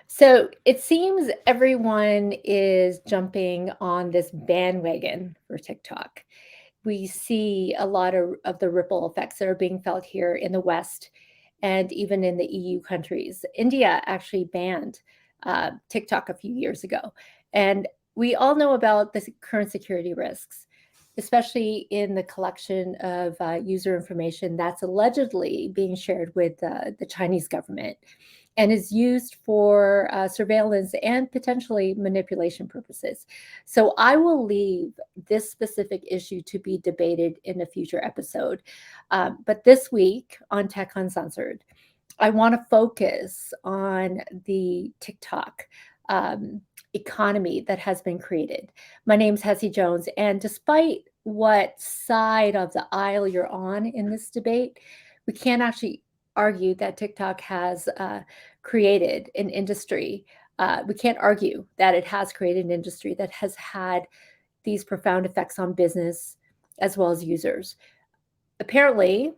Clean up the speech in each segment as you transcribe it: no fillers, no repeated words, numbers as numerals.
So it seems everyone is jumping on this bandwagon for TikTok. We see a lot of the ripple effects that are being felt here in the West and even in the EU countries. India actually banned TikTok a few years ago. And we all know about the current security risks, especially in the collection of user information that's allegedly being shared with the Chinese government and is used for surveillance and potentially manipulation purposes. So I will leave this specific issue to be debated in a future episode. But this week on Tech Uncensored, I want to focus on the TikTok um, economy that has been created. My name's Hessie Jones, and despite what side of the aisle you're on in this debate, we can't actually argue that TikTok has created an industry. We can't argue that it has created an industry that has had these profound effects on business as well as users. Apparently,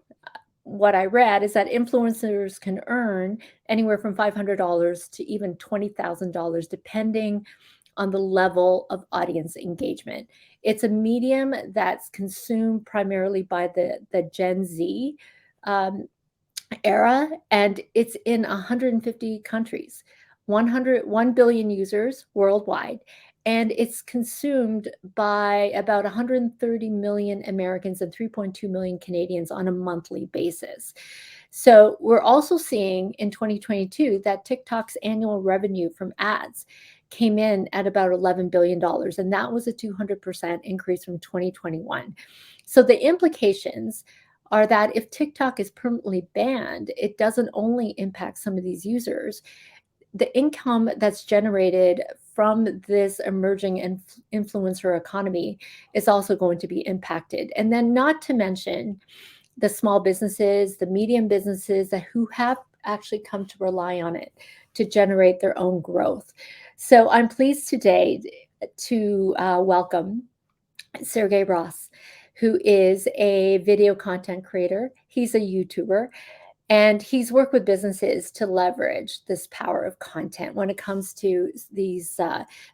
what I read is that influencers can earn anywhere from $500 to even $20,000, depending on the level of audience engagement. It's a medium that's consumed primarily by the Gen Z um, era, and it's in 150 countries, 1 billion users worldwide, and it's consumed by about 130 million Americans and 3.2 million Canadians on a monthly basis. So we're also seeing in 2022 that TikTok's annual revenue from ads came in at about $11 billion, and that was a 200% increase from 2021. So the implications are that if TikTok is permanently banned, it doesn't only impact some of these users, the income that's generated from this emerging influencer economy is also going to be impacted. And then, not to mention the small businesses, the medium businesses that who have actually come to rely on it to generate their own growth. So I'm pleased today to welcome Sergey Ross, who is a video content creator. He's a YouTuber, and he's worked with businesses to leverage this power of content when it comes to these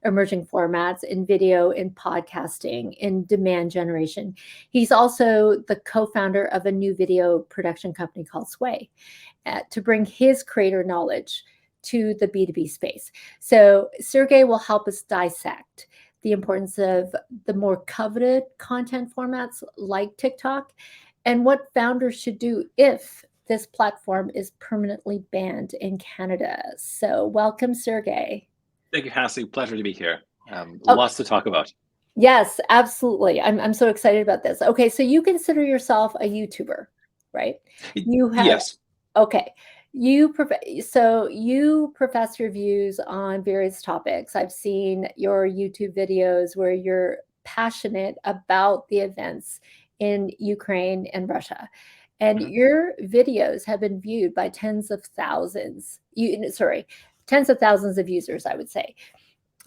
emerging formats in video, in podcasting, in demand generation. He's also the co-founder of a new video production company called Sway to bring his creator knowledge to the B2B space. So Sergey will help us dissect the importance of the more coveted content formats like TikTok and what founders should do if this platform is permanently banned in Canada. So, welcome, Sergey. Thank you, Hassie. Pleasure to be here. Oh, Lots to talk about. yes, absolutely. I'm so excited about this. Okay, so you consider yourself a YouTuber, right? You have Yes. Okay. So you profess your views on various topics. I've seen your YouTube videos where you're passionate about the events in Ukraine and Russia. And Mhm. your videos have been viewed by tens of thousands of users, I would say.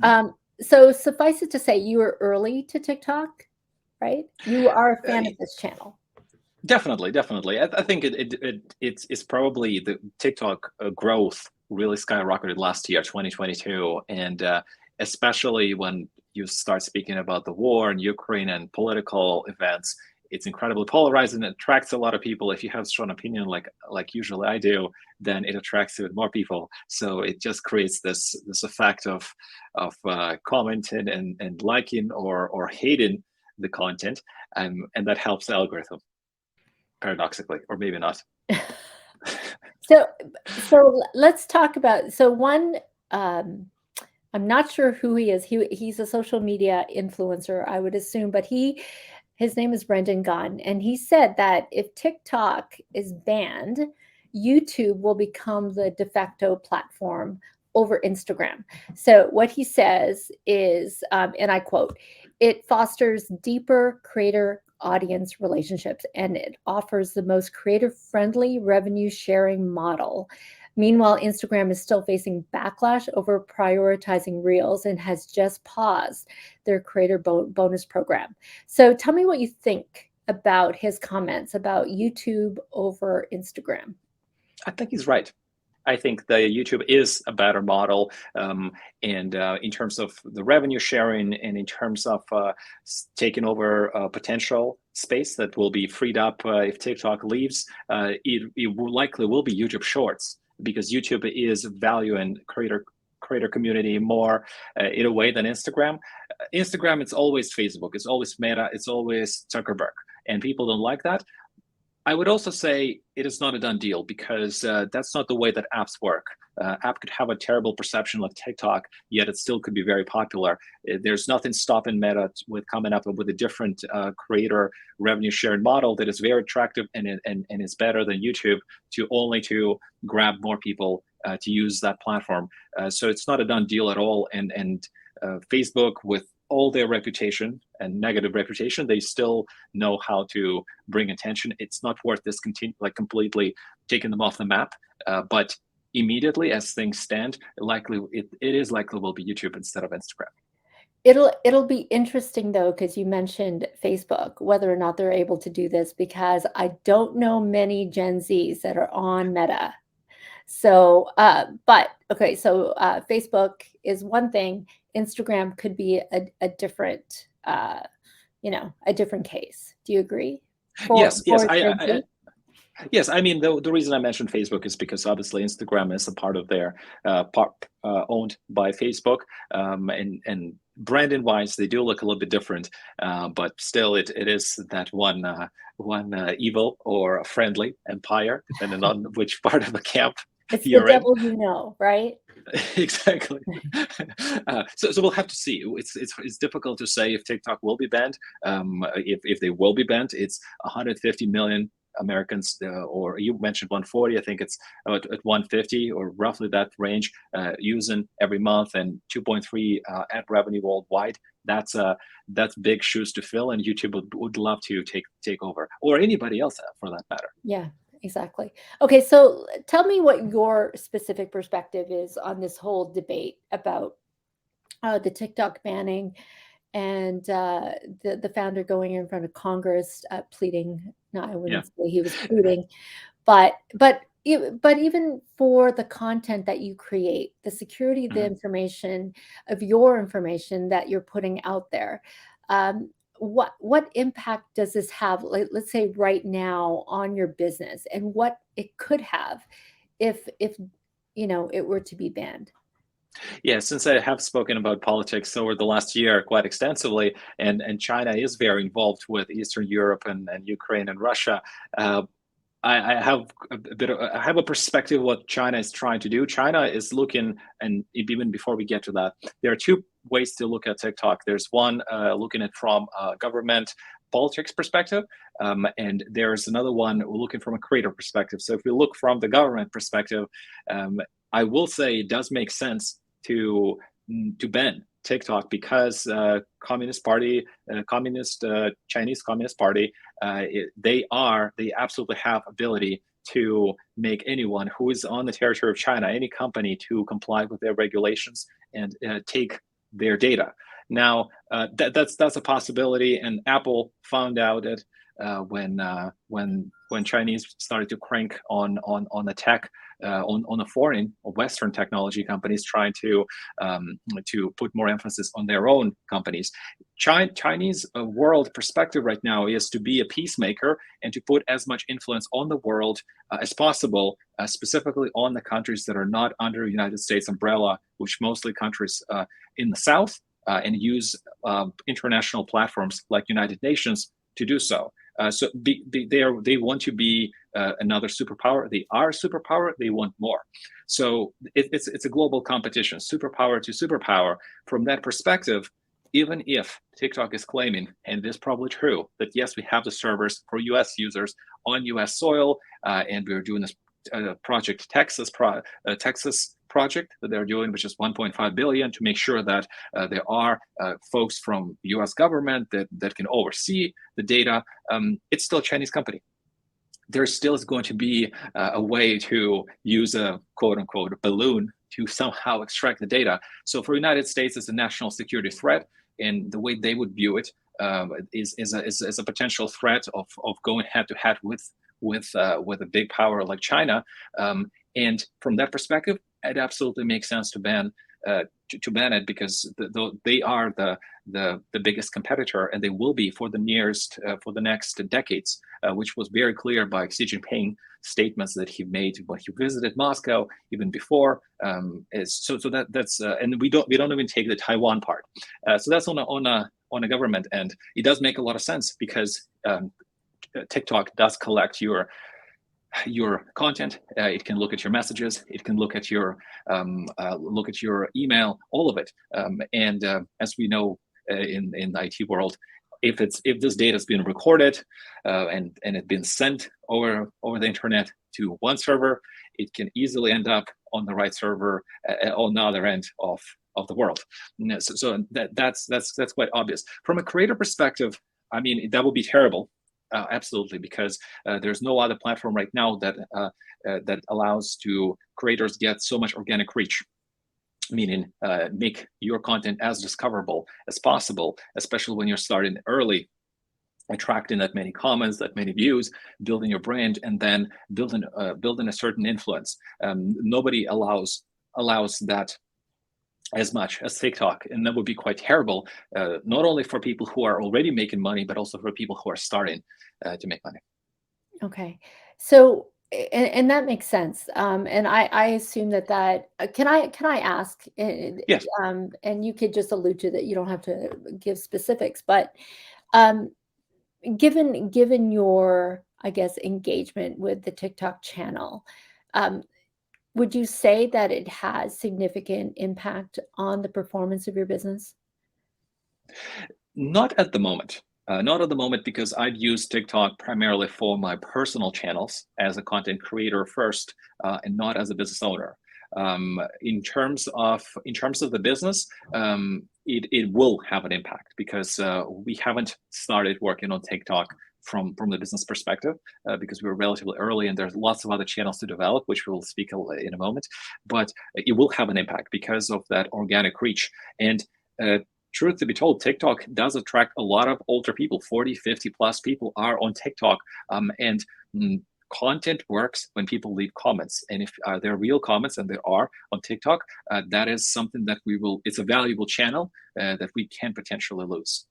Mhm. So suffice it to say, you were early to TikTok, right? You are a Uh, fan of this channel. Definitely, definitely. I think it's probably the TikTok growth really skyrocketed last year, 2022, and especially when you start speaking about the war in Ukraine and political events, it's incredibly polarized and it attracts a lot of people. If you have a strong opinion, like usually I do, then it attracts even more people. So it just creates this effect of commenting and liking or hating the content, and that helps the algorithm paradoxically, or maybe not. So, so let's talk about one. Um, I'm not sure who he is. He's a social media influencer, I would assume, but his name is Brendan Gunn, and he said that if TikTok is banned, YouTube will become the de facto platform over Instagram. So what he says is, and I quote, "It fosters deeper creator audience relationships and it offers the most creator friendly revenue sharing model." Meanwhile, Instagram is still facing backlash over prioritizing reels and has just paused their creator bonus program. So tell me what you think about his comments about YouTube over Instagram. I think he's right. I think the YouTube is a better model, and in terms of the revenue sharing, and in terms of taking over potential space that will be freed up if TikTok leaves, it will likely will be YouTube Shorts, because YouTube is valuing creator community more in a way than Instagram. Instagram, it's always Facebook, it's always Meta, it's always Zuckerberg, and people don't like that. I would also say it is not a done deal, because that's not the way that apps work. App could have a terrible perception like TikTok, yet it still could be very popular. There's nothing stopping Meta with coming up with a different creator revenue sharing model that is very attractive, and is better than YouTube, to grab more people to use that platform. So it's not a done deal at all. And Facebook, with all their reputation and negative reputation, they still know how to bring attention. It's not worth this completely taking them off the map. But immediately, as things stand, it is likely will be YouTube instead of Instagram. It'll be interesting though, because you mentioned Facebook, whether or not they're able to do this, because I don't know many Gen Zs that are on Meta. So, but okay, so Facebook is one thing. Instagram could be a different, a different case. Do you agree? Yes, yes, Gen Z? yes. I mean, the reason I mentioned Facebook is because obviously Instagram is a part of their owned by Facebook, and branding wise, they do look a little bit different, but still, it is that one evil or a friendly empire, depending on which part of the camp It's the you're in. devil you know, right? Exactly. So we'll have to see. It's difficult to say if TikTok will be banned. If they will be banned, it's 150 million Americans, or you mentioned 140. I think it's at 150 or roughly that range, using every month, and 2.3 ad revenue worldwide. That's big shoes to fill, and YouTube would love to take over, or anybody else for that matter. Yeah, exactly. Okay, so tell me what your specific perspective is on this whole debate about the TikTok banning, and the founder going in front of Congress pleading. No, I Yeah. wouldn't say he was pleading, but even for the content that you create, the security of the Mhm. information, of your information that you're putting out there. What impact does this have, like, let's say right now, on your business, and what it could have if it were to be banned? Yeah, since I have spoken about politics over the last year quite extensively, and China is very involved with Eastern Europe and Ukraine and Russia, uh, I have I have a perspective what China is trying to do. China is looking, and even before we get to that, there are two ways to look at TikTok. There's one looking at from a government politics perspective, and there's another one looking from a creator perspective. So if we look from the government perspective, I will say it does make sense to ban TikTok, because Communist Party, Chinese Communist Party, they absolutely have ability to make anyone who is on the territory of China, any company, to comply with their regulations and take their data. Now, that's a possibility, and Apple found out it when Chinese started to crank on the tech, on the foreign or Western technology companies trying to put more emphasis on their own companies. Chinese world perspective right now is to be a peacemaker and to put as much influence on the world as possible, specifically on the countries that are not under United States umbrella, which mostly countries in the South, and use international platforms like United Nations to do so. So they want to be another superpower. They are a superpower. They want more. So it's a global competition, superpower to superpower. From that perspective, even if TikTok is claiming, and it is probably true, that yes, we have the servers for U.S. users on U.S. soil, and we're doing this Project Texas project that they're doing, which is 1.5 billion, to make sure that there are folks from the U.S. government that can oversee the data. It's still a Chinese company. There still is going to be a way to use a quote unquote balloon to somehow extract the data. So for the United States, it's a national security threat, and the way they would view it is a potential threat of going head to head with a big power like China. And from that perspective, it absolutely makes sense to ban to ban it, because they are the biggest competitor, and they will be for the next decades, which was very clear by Xi Jinping statements that he made when he visited Moscow, even before. That's and we don't even take the Taiwan part. So that's on a government end. It does make a lot of sense, because TikTok does collect your content. It can look at your messages. It can look at your email, all of it. And as we know, in the IT world, if this data has been recorded and it's been sent over the internet to one server, it can easily end up on the right server on the other end of the world. So that's quite obvious. From a creator perspective, I mean, that would be terrible. Absolutely, because there's no other platform right now that allows to creators get so much organic reach, meaning make your content as discoverable as possible, especially when you're starting early, attracting that many comments, that many views, building your brand, and then building a certain influence. Nobody allows that as much as TikTok, and that would be quite terrible, not only for people who are already making money, but also for people who are starting to make money. Okay. So, and that makes sense. And I assume that can I ask, Yes. and you could just allude to that. You don't have to give specifics, but um, given your, I guess, engagement with the TikTok channel, um, would you say that it has significant impact on the performance of your business? Not at the moment. Not at the moment, because I've used TikTok primarily for my personal channels as a content creator first, and not as a business owner. In terms of the business, it will have an impact, because we haven't started working on TikTok from the business perspective, because we were relatively early, and there's lots of other channels to develop, which we'll speak in a moment. But it will have an impact because of that organic reach. And uh, truth to be told, TikTok does attract a lot of older people. 40, 50 plus people are on TikTok. And content works when people leave comments. And if there are real comments, and there are on TikTok, that is something that it's a valuable channel that we can potentially lose.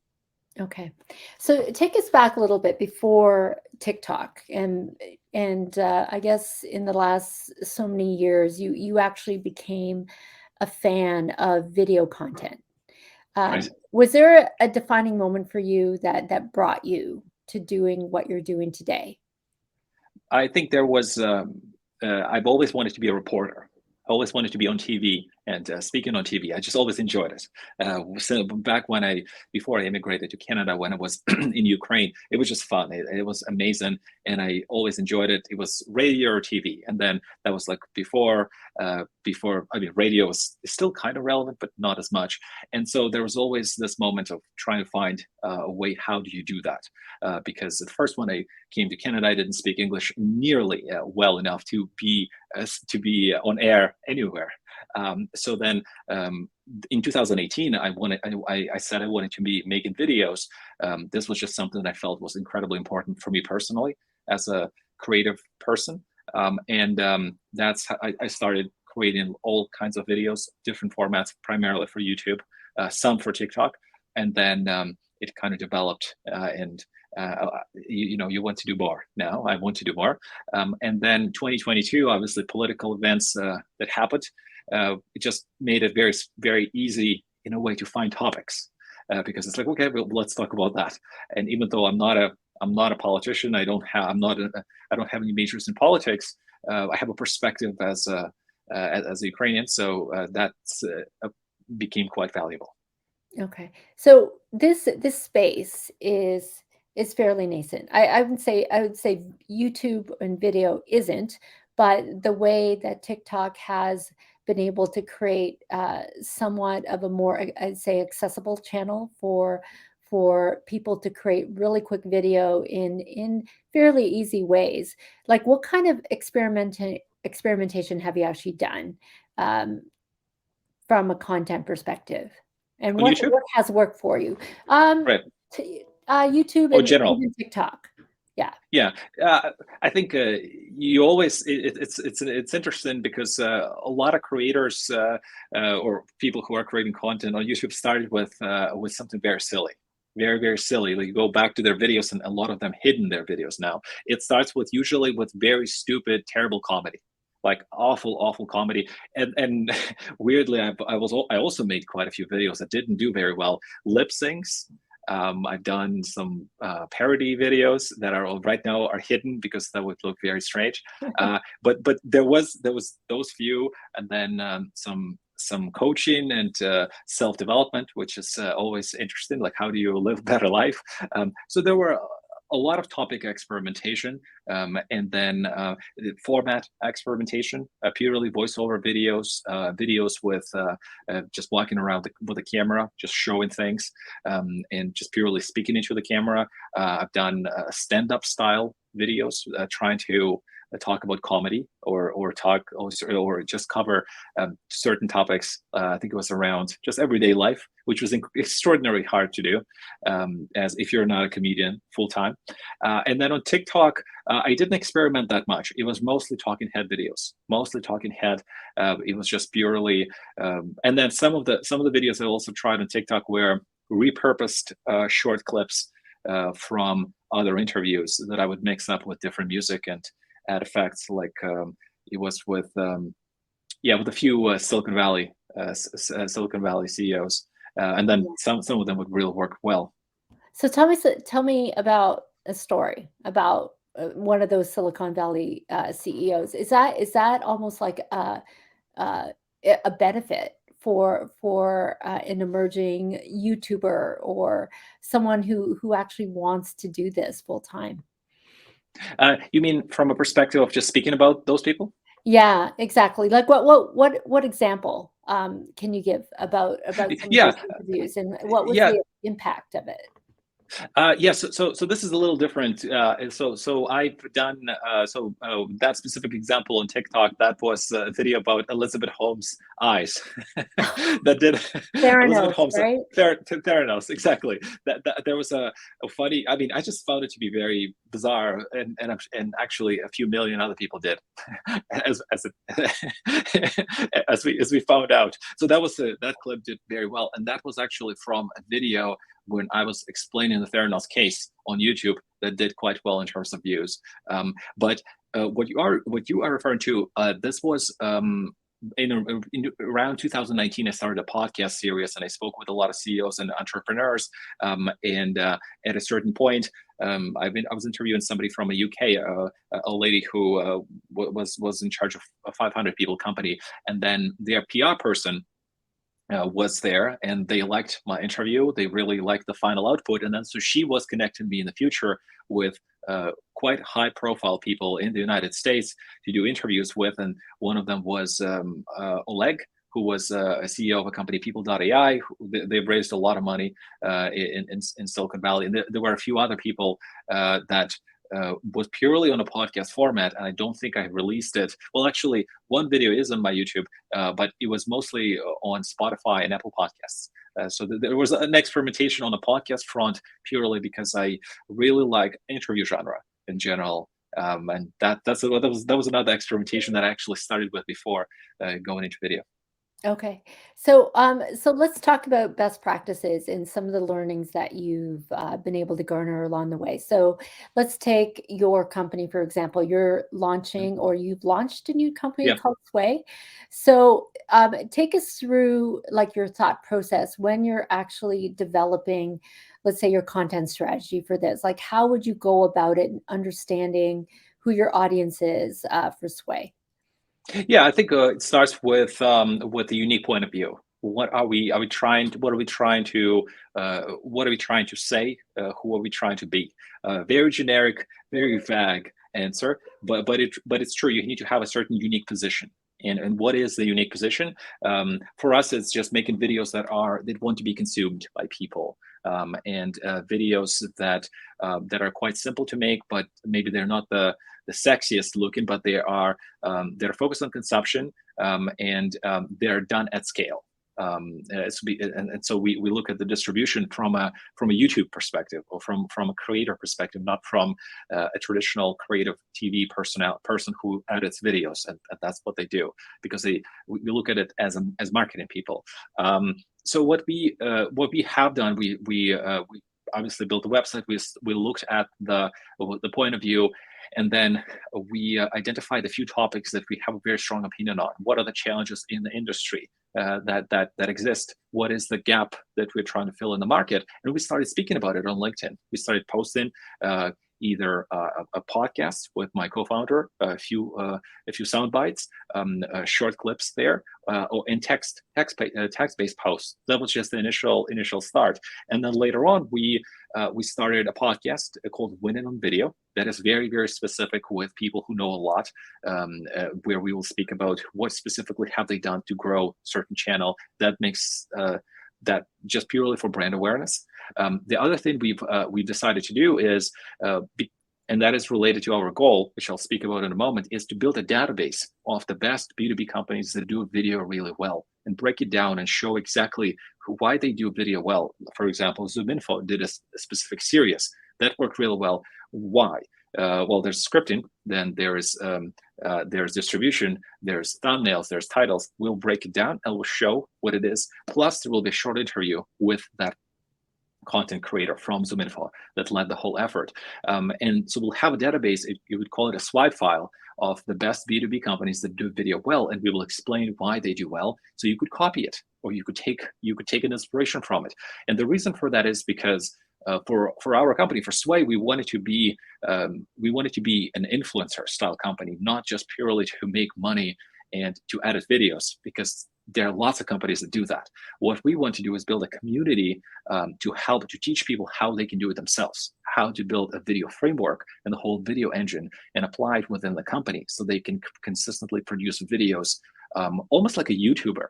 Okay. So take us back a little bit before TikTok, and I guess in the last so many years, you actually became a fan of video content. Right. Was there a defining moment for you that brought you to doing what you're doing today? I think there was. I've always wanted to be a reporter. I always wanted to be on TV and speaking on TV. I just always enjoyed it. So back before I immigrated to Canada, when I was in Ukraine, it was just fun. It was amazing, and I always enjoyed it. It was radio or TV, and then that was like before. I mean, radio is still kind of relevant, but not as much. And so there was always this moment of trying to find a way. How do you do that? Because at first, when I came to Canada, I didn't speak English nearly well enough to be on air anywhere. So then in 2018, I said I wanted to be making videos. This was just something that I felt was incredibly important for me personally as a creative person. And that's how I started creating all kinds of videos, different formats, primarily for YouTube, some for TikTok. And then it kind of developed, and you want to do more now. I want to do more. And then 2022, obviously, political events that happened, it just made it very, very easy in a way to find topics, because it's like, okay, well, let's talk about that. And even though I'm not a politician, I don't have any majors in politics. I have a perspective as a Ukrainian, so that's became quite valuable. Okay. So this space is fairly nascent. I would say YouTube and video isn't, but the way that TikTok has been able to create somewhat of a more, I'd say, accessible channel for people to create really quick video in fairly easy ways. Like, what kind of experimentation have you actually done? Um, from a content perspective? And On YouTube, what has worked for you? Um, right? YouTube Oh, and general. even TikTok. Yeah. Yeah, I think you always it's interesting because a lot of creators or people who are creating content on YouTube started with something very silly, very silly. Like you go back to their videos, and a lot of them hidden their videos now. It starts with usually with very stupid, terrible comedy, like awful comedy. And weirdly, I also made quite a few videos that didn't do very well. Lip syncs. I've done some parody videos that are right now are hidden because that would look very strange. But there was those few, and then some coaching and self development, which is always interesting. Like how do you live a better life? So there were a lot of topic experimentation, and then format experimentation, purely voiceover videos, videos with just walking around with a camera, just showing things, and just purely speaking into the camera. I've done stand-up style videos, trying to talk about comedy or talk or just cover certain topics. I think it was around just everyday life, which was extraordinarily hard to do, as if you're not a comedian full time. And then on TikTok, I didn't experiment that much. It was mostly talking head videos, mostly talking head. It was just purely, and then some of the videos I also tried on TikTok were repurposed short clips from other interviews that I would mix up with different music and add effects. Like it was with with a few Silicon Valley CEOs, and then some of them would really work well. So tell me about a story about one of those Silicon Valley CEOs. Is that almost like uh, a benefit for an emerging YouTuber or someone who actually wants to do this full time? You mean from a perspective of just speaking about those people? Yeah, exactly. Like what example can you give about some of Yeah, those interviews and what was yeah. the impact of it? So this is a little different. So I've done that specific example on TikTok. That was a video about Elizabeth Holmes' eyes. That did Elizabeth Theranos, Holmes. right? Theranos, exactly. That there was a funny. I mean, I just found it to be very bizarre, and actually a few million other people did, as we found out. So that clip did very well, and that was actually from a video when I was explaining the Theranos case on YouTube that did quite well in terms of views. But what you are referring to, this was in around 2019. I started a podcast series, and I spoke with a lot of CEOs and entrepreneurs. And at a certain point, I was interviewing somebody from a UK, a lady who was in charge of a 500 people company, and then their PR person was there, and they liked my interview. They really liked the final output, and then so she was connecting me in the future with quite high profile people in the United States to do interviews with. And one of them was Oleg, who was a CEO of a company, People.ai. They've raised a lot of money in Silicon Valley. And there were a few other people that was purely on a podcast format, and I don't think I released it. Well, actually, one video is on my YouTube, but it was mostly on Spotify and Apple Podcasts. So there was an experimentation on the podcast front purely because I really like interview genre in general. And that was another experimentation that I actually started with before going into video. Okay. So let's talk about best practices and some of the learnings that you've been able to garner along the way. So let's take your company, for example. You're launching or you've launched a new company Yeah. called Sway. So take us through like your thought process when you're actually developing, let's say, your content strategy for this. Like, how would you go about it and understanding who your audience is for Sway? Yeah, I think it starts with the unique point of view. What are we trying to say? Who are we trying to be? Very generic, very vague answer, but it's true. You need to have a certain unique position. And what is the unique position? For us, it's just making videos that want to be consumed by people, and videos that are quite simple to make, but maybe they're not the sexiest looking, but they're focused on consumption, and they're done at scale. And so we look at the distribution from a YouTube perspective, or from a creator perspective, not from a traditional creative TV person who edits videos, and that's what they do, because we look at it as marketing people. So what we have done, we obviously built a website. We looked at the point of view, and then we identified a few topics that we have a very strong opinion on. What are the challenges in the industry that exist? What is the gap that we're trying to fill in the market? And we started speaking about it on LinkedIn. We started posting either a podcast with my co-founder, a few sound bites, short clips there, or in text-based posts. That was just the initial start. And then later on, we started a podcast called Winning on Video that is very, very specific, with people who know a lot, where we will speak about what specifically have they done to grow certain channel that makes that just purely for brand awareness. The other thing we've decided to do is, and that is related to our goal, which I'll speak about in a moment, is to build a database of the best B2B companies that do video really well, and break it down and show exactly why they do video well. For example, ZoomInfo did a specific series that worked really well. Why? Well, there's scripting, then there's distribution, there's thumbnails, there's titles. We'll break it down and we'll show what it is. Plus, there will be a short interview with that content creator from ZoomInfo that led the whole effort. And so we'll have a database, you would call it a swipe file, of the best B2B companies that do video well, and we will explain why they do well. So you could copy it, or you could take an inspiration from it. And the reason for that is because for our company, for Sway, we wanted to be an influencer style company, not just purely to make money and to edit videos, because there are lots of companies that do that. What we want to do is build a community to teach people how they can do it themselves, how to build a video framework and the whole video engine, and apply it within the company so they can consistently produce videos, almost like a YouTuber,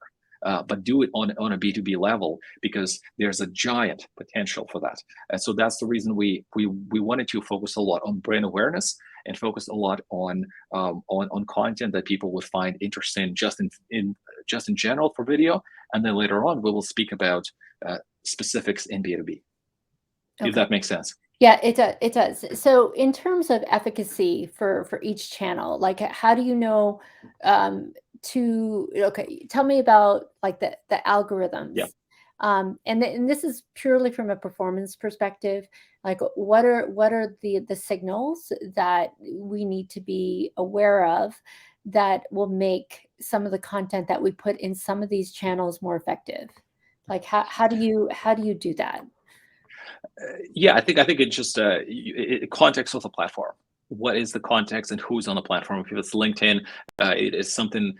but do it on a B2B level, because there's a giant potential for that. And so that's the reason we wanted to focus a lot on brand awareness, and focus a lot on content that people would find interesting just in general for video. And then later on, we will speak about specifics in B2B. Okay. If that makes sense. Yeah, it does. It does. So in terms of efficacy for each channel, like how do you know tell me about like the algorithms. Yeah. And this is purely from a performance perspective. Like what are the signals that we need to be aware of that will make some of the content that we put in some of these channels more effective? Like how do you do that? Yeah, I think it's just context of the platform. What is the context and who's on the platform? If it's LinkedIn, it is something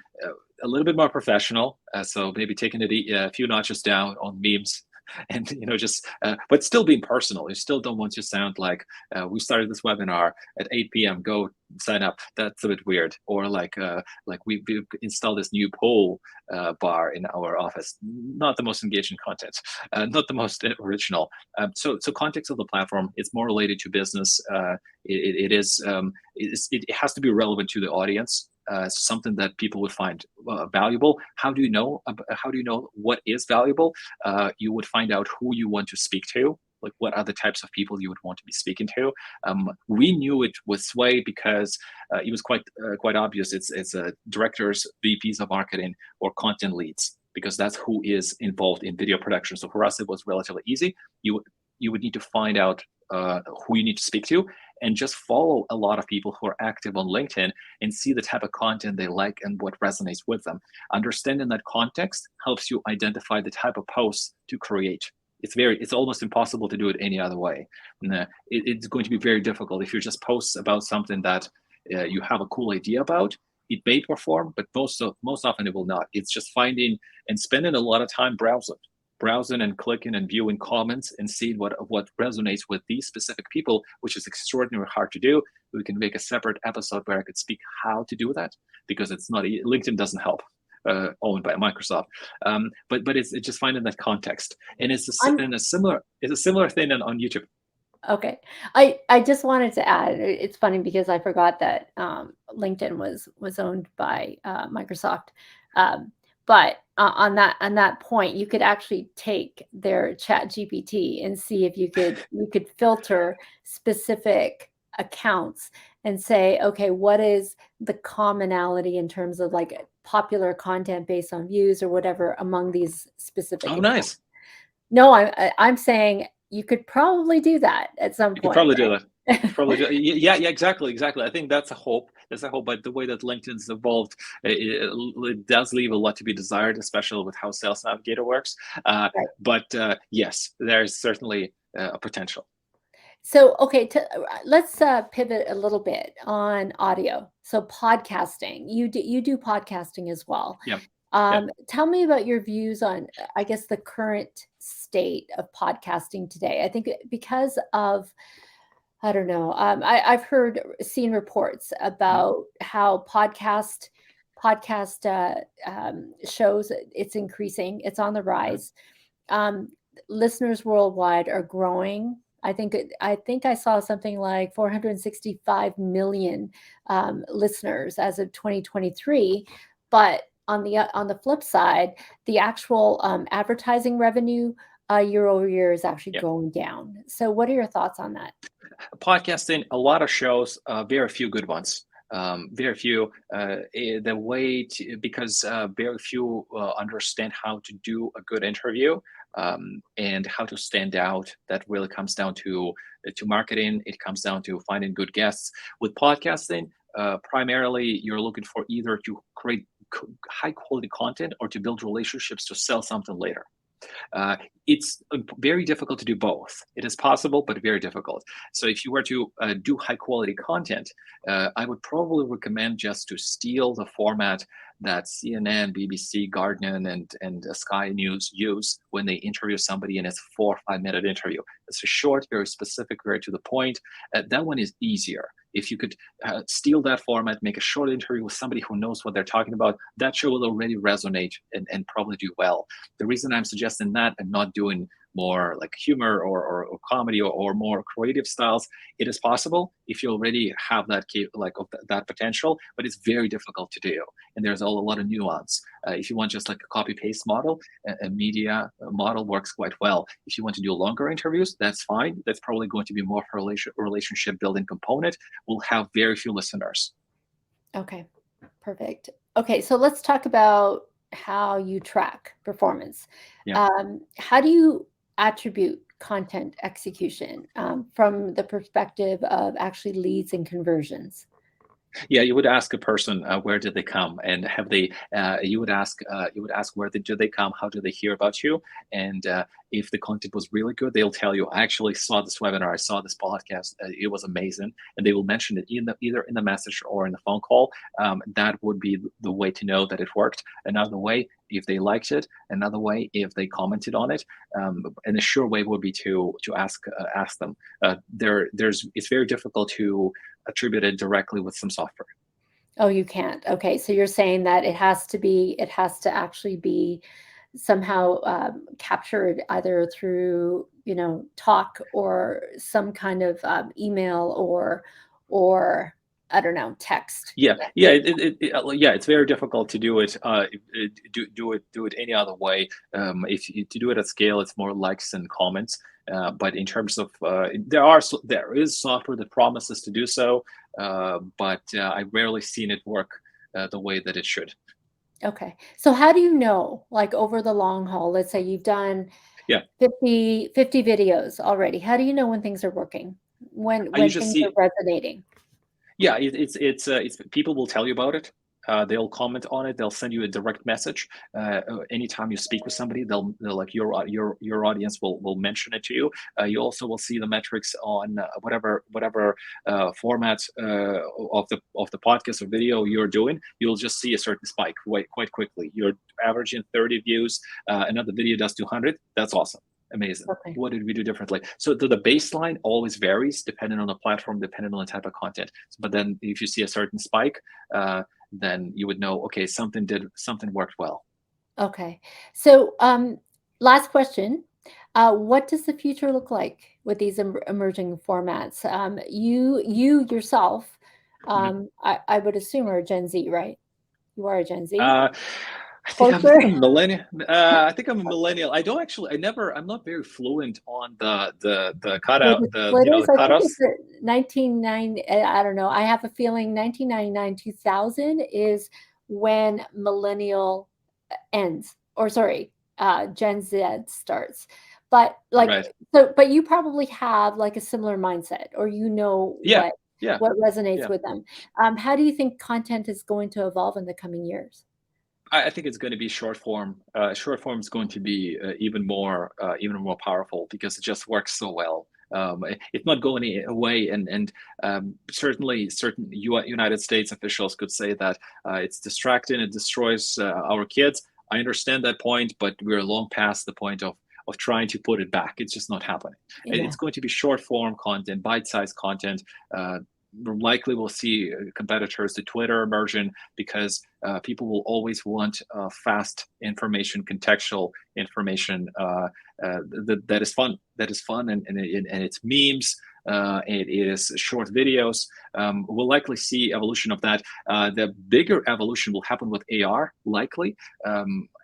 a little bit more professional. So maybe taking it a few notches down on memes, and but still being personal. You still don't want to sound like we started this webinar at 8 p.m. Go sign up. That's a bit weird. Or like we installed this new poll bar in our office. Not the most engaging content, not the most original. So context of the platform, it's more related to business. It has to be relevant to the audience. Something that people would find valuable. How do you know what is valuable? You would find out who you want to speak to, like what are the types of people you would want to be speaking to. We knew it with Sway because it was quite obvious. It's directors, VPs of marketing, or content leads, because that's who is involved in video production. So for us, it was relatively easy. You would need to find out who you need to speak to, and just follow a lot of people who are active on LinkedIn and see the type of content they like and what resonates with them. Understanding that context helps you identify the type of posts to create. It's almost impossible to do it any other way. It's going to be very difficult if you just post about something that you have a cool idea about. It may perform, but most often it will not. It's just finding and spending a lot of time browsing and clicking and viewing comments and seeing what resonates with these specific people, which is extraordinarily hard to do. We can make a separate episode where I could speak how to do that, because it's not LinkedIn doesn't help. Owned by Microsoft, but it's just finding that context, and it's a similar thing on YouTube. Okay, I just wanted to add. It's funny because I forgot that LinkedIn was owned by Microsoft. But on that point, you could actually take their chat GPT and see if you could filter specific accounts and say, okay, what is the commonality in terms of like popular content based on views or whatever among these specific Oh, accounts. nice. No, I'm saying you could probably do that at some You could point, probably do that. You right? could probably do. Yeah, yeah, exactly, exactly. I think that's a hope. That's a hope. But the way that LinkedIn's evolved, it does leave a lot to be desired, especially with how Sales Navigator works. Right. But yes, there's certainly a potential. So, okay, let's pivot a little bit on audio. So, podcasting. You do podcasting as well. Yeah, yeah, Tell me about your views on, I guess, the current state of podcasting today. I think because of I don't know. I've seen reports mhm, about how podcast shows it's increasing. It's on the yeah, rise. Um, Listeners worldwide are growing. I think I saw something like 465 million listeners as of 2023. But on the flip side, the actual advertising revenue year over year is actually yeah. going down. So, what are your thoughts on that? Podcasting, a lot of shows, very few good ones. Very few. The way to, because very few understand how to do a good interview, and how to stand out. That really comes down to marketing. It comes down to finding good guests. With podcasting, primarily you're looking for either to create high quality content or to build relationships to sell something later. It's very difficult to do both. It is possible, but very difficult. So if you were to do high quality content, I would probably recommend just to steal the format that CNN, BBC, Guardian, and Sky News use when they interview somebody, and it's a 4 or 5 minute interview. It's a short, very specific, very to the point. That one is easier. If you could steal that format, make a short interview with somebody who knows what they're talking about, that show will already resonate and probably do well. The reason I'm suggesting that and not doing more like humor or comedy or more creative styles, it is possible if you already have that like of that potential, but it's very difficult to do, and there's a lot of nuance. If you want just like a copy paste model, a media model works quite well. If you want to do longer interviews, that's fine. That's probably going to be more for relationship building component. Will have very few listeners. Okay, perfect. Okay, so let's talk about how you track performance. Yeah. How do you attribute content execution from the perspective of actually leads and conversions? Yeah, you would ask a person, where did they come, and have they? You would ask where did they come? How did they hear about you? And if the content was really good, they'll tell you, I actually saw this webinar, I saw this podcast, it was amazing, and they will mention it either in the message or in the phone call. That would be the way to know that it worked. Another way, if they liked it. Another way, if they commented on it. And a sure way would be to ask them. There's it's very difficult to attribute it directly with some software. Oh, you can't. Okay, so you're saying that it has to actually be somehow captured either through, talk or some kind of email or I don't know, text. Yeah, yeah, yeah. It's very difficult to do it. Do it any other way. If you, to do it at scale, it's more likes and comments. But in terms of there is software that promises to do so, but I've rarely seen it work the way that it should. Okay. So how do you know, like over the long haul, let's say you've done Yeah, 50 videos already. How do you know when things are working? I When usually things are see. resonating? Yeah, it's people will tell you about it. They'll comment on it. They'll send you a direct message. Anytime you speak with somebody, they'll like your audience will mention it to you. You also will see the metrics on whatever format of the podcast or video you're doing. You'll just see a certain spike quite quickly. You're averaging 30 views. Another video does 200. That's awesome. Amazing. Okay. What did we do differently? So the baseline always varies depending on the platform, depending on the type of content. But then if you see a certain spike, then you would know, okay, something worked well. Okay. So, last question. What does the future look like with these emerging formats? You yourself, Mhm. I would assume are Gen Z, right? You are a Gen Z? Uh, I Closer? think I'm a millennial. I think I'm a millennial. I don't actually. I'm not very fluent on the Where cutout. the split The is? I think it's cutoffs. a 1990, I don't know. I have a feeling 1999, 2000 is when millennial ends, or sorry, Gen Z starts. But like, Right. so, but you probably have like a similar mindset, or you know Yeah. Yeah. what resonates Yeah. with them. How do you think content is going to evolve in the coming years? I think it's going to be short form. Short form is going to be even more powerful because it just works so well. It's not going away, and certainly certain United States officials could say that it's distracting, it destroys our kids. I understand that point, but we're long past the point of trying to put it back. It's just not happening. Yeah. It's going to be short form content, bite sized content. Likely we'll see competitors to Twitter emerging because people will always want fast information, contextual information that is fun, and it's memes. It is short videos. We'll likely see evolution of that. The bigger evolution will happen with AR, likely.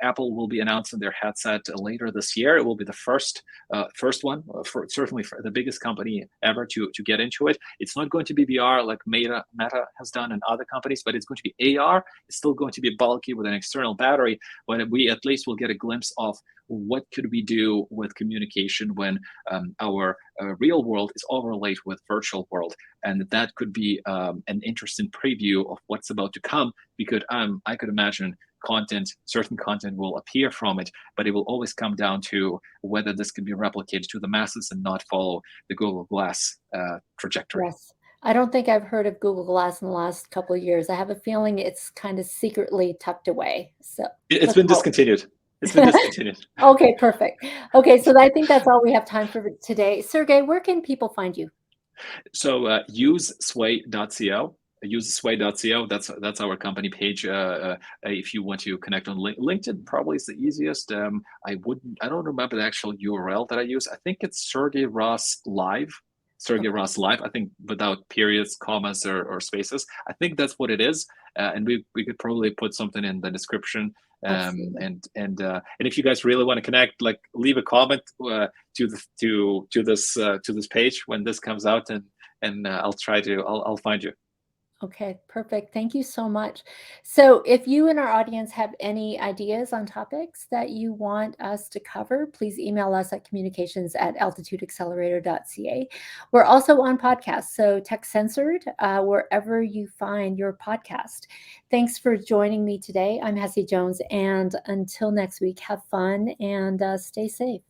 Apple will be announcing their headset later this year. It will be the first one, certainly for the biggest company ever to get into it. It's not going to be VR like Meta has done and other companies, but it's going to be AR. It's still going to be bulky with an external battery, but we at least will get a glimpse of what could we do with communication when our real world is overlaid with virtual world, and that could be an interesting preview of what's about to come. Because I could imagine certain content will appear from it, but it will always come down to whether this can be replicated to the masses and not follow the Google Glass trajectory. Yes. I don't think I've heard of Google Glass in the last couple of years. I have a feeling it's kind of secretly tucked away. So It's let's been hope. discontinued. It's been discontinued. Okay, perfect. Okay, so I think that's all we have time for today. Sergey, where can people find you? So use sway.co. Use sway.co. That's our company page. If you want to connect on LinkedIn, probably is the easiest. I don't remember the actual URL that I use. I think it's Sergey Ross Live. Sergey Okay. Ross Live. I think without periods, commas, or spaces. I think that's what it is. And we could probably put something in the description. Absolutely. And if you guys really want to connect, like leave a comment to this page when this comes out, and I'll find you. Okay, perfect. Thank you so much. So, if you and our audience have any ideas on topics that you want us to cover, please email us at communications@altitudeaccelerator.ca. We're also on podcasts, so Tech Censored, wherever you find your podcast. Thanks for joining me today. I'm Hessie Jones, and until next week, have fun and stay safe.